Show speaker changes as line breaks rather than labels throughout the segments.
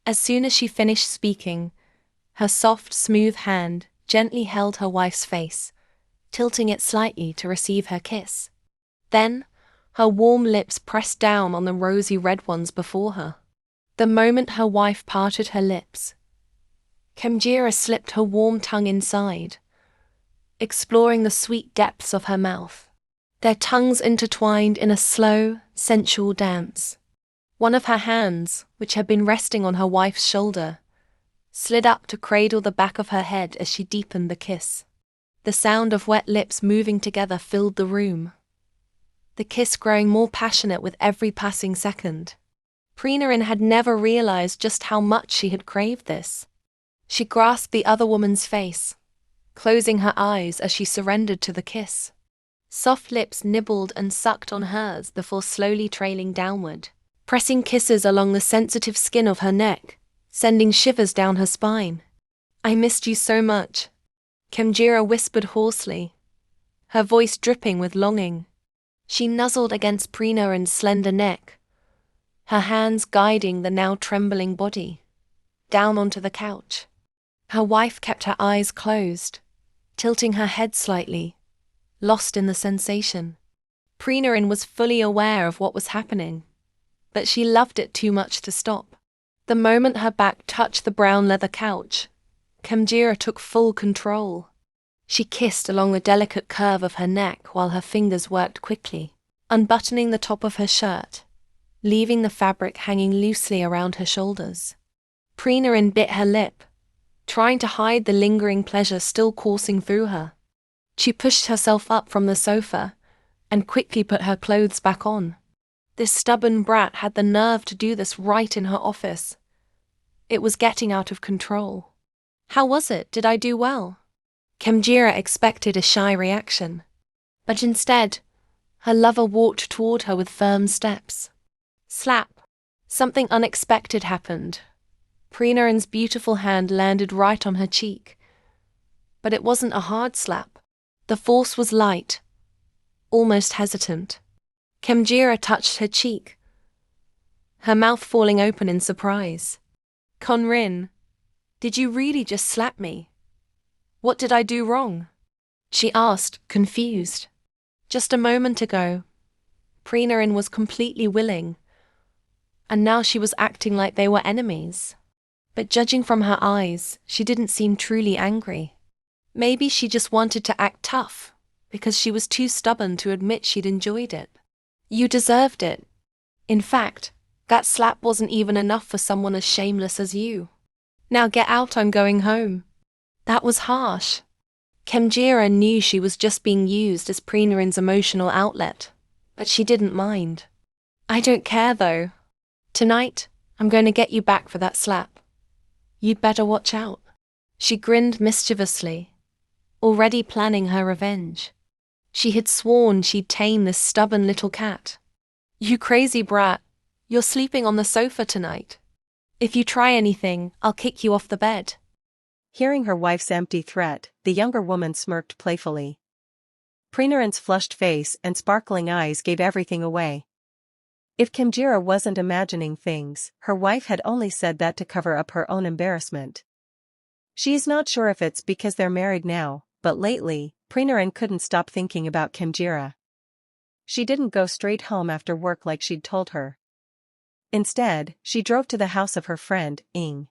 As soon as she finished speaking, her soft, smooth hand gently held her wife's face, tilting it slightly to receive her kiss. Then, her warm lips pressed down on the rosy red ones before her. The moment her wife parted her lips, Kemjira slipped her warm tongue inside, exploring the sweet depths of her mouth. Their tongues intertwined in a slow, sensual dance. One of her hands, which had been resting on her wife's shoulder, slid up to cradle the back of her head as she deepened the kiss. The sound of wet lips moving together filled the room, the kiss growing more passionate with every passing second. Preenarin had never realized just how much she had craved this. She grasped the other woman's face, closing her eyes as she surrendered to the kiss. Soft lips nibbled and sucked on hers before slowly trailing downward, pressing kisses along the sensitive skin of her neck, sending shivers down her spine. "I missed you so much," Kemjira whispered hoarsely, her voice dripping with longing. She nuzzled against Preenarin's slender neck, her hands guiding the now trembling body down onto the couch. Her wife kept her eyes closed, tilting her head slightly, lost in the sensation. Preenarin was fully aware of what was happening, but she loved it too much to stop. The moment her back touched the brown leather couch, Kemjira took full control. She kissed along the delicate curve of her neck while her fingers worked quickly, unbuttoning the top of her shirt, leaving the fabric hanging loosely around her shoulders. Preenarin bit her lip, trying to hide the lingering pleasure still coursing through her. She pushed herself up from the sofa and quickly put her clothes back on. This stubborn brat had the nerve to do this right in her office. It was getting out of control. "How was it? Did I do well?" Kemjira expected a shy reaction, but instead, her lover walked toward her with firm steps. Slap! Something unexpected happened. Preenarin's beautiful hand landed right on her cheek, but it wasn't a hard slap. The force was light, almost hesitant. Kemjira touched her cheek, her mouth falling open in surprise. "Conrin, did you really just slap me? What did I do wrong?" she asked, confused. Just a moment ago, Preenarin was completely willing, and now she was acting like they were enemies. But judging from her eyes, she didn't seem truly angry. Maybe she just wanted to act tough, because she was too stubborn to admit she'd enjoyed it. "You deserved it. In fact, that slap wasn't even enough for someone as shameless as you. Now get out, I'm going home." That was harsh. Kemjira knew she was just being used as Preenarin's emotional outlet, but she didn't mind. "I don't care though. Tonight, I'm going to get you back for that slap. You'd better watch out." She grinned mischievously, already planning her revenge. She had sworn she'd tame this stubborn little cat. "You crazy brat, you're sleeping on the sofa tonight. If you try anything, I'll kick you off the bed."
Hearing her wife's empty threat, the younger woman smirked playfully. Preenarin's flushed face and sparkling eyes gave everything away. If Kemjira wasn't imagining things, her wife had only said that to cover up her own embarrassment. She's not sure if it's because they're married now, but lately, Preenarin couldn't stop thinking about Kemjira. She didn't go straight home after work like she'd told her. Instead, she drove to the house of her friend, Ying.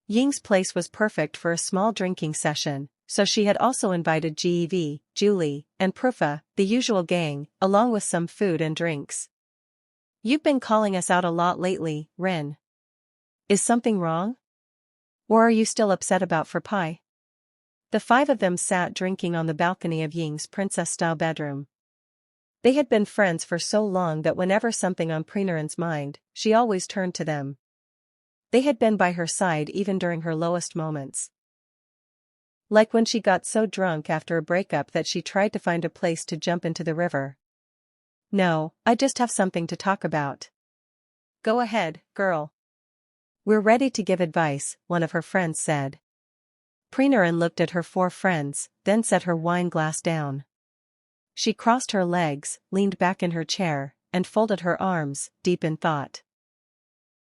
Ying's place was perfect for a small drinking session, so she had also invited Gev, Julie, and Prufa, the usual gang, along with some food and drinks. "You've been calling us out a lot lately, Rin. Is something wrong? Or are you still upset about Pie?" The five of them sat drinking on the balcony of Ying's princess-style bedroom. They had been friends for so long that whenever something on Preenarin's mind, she always turned to them. They had been by her side even during her lowest moments. Like when she got so drunk after a breakup that she tried to find a place to jump into the river. "No, I just have something to talk about." "Go ahead, girl." "We're ready to give advice," one of her friends said. Preenarin looked at her four friends, then set her wine glass down. She crossed her legs, leaned back in her chair, and folded her arms, deep in thought.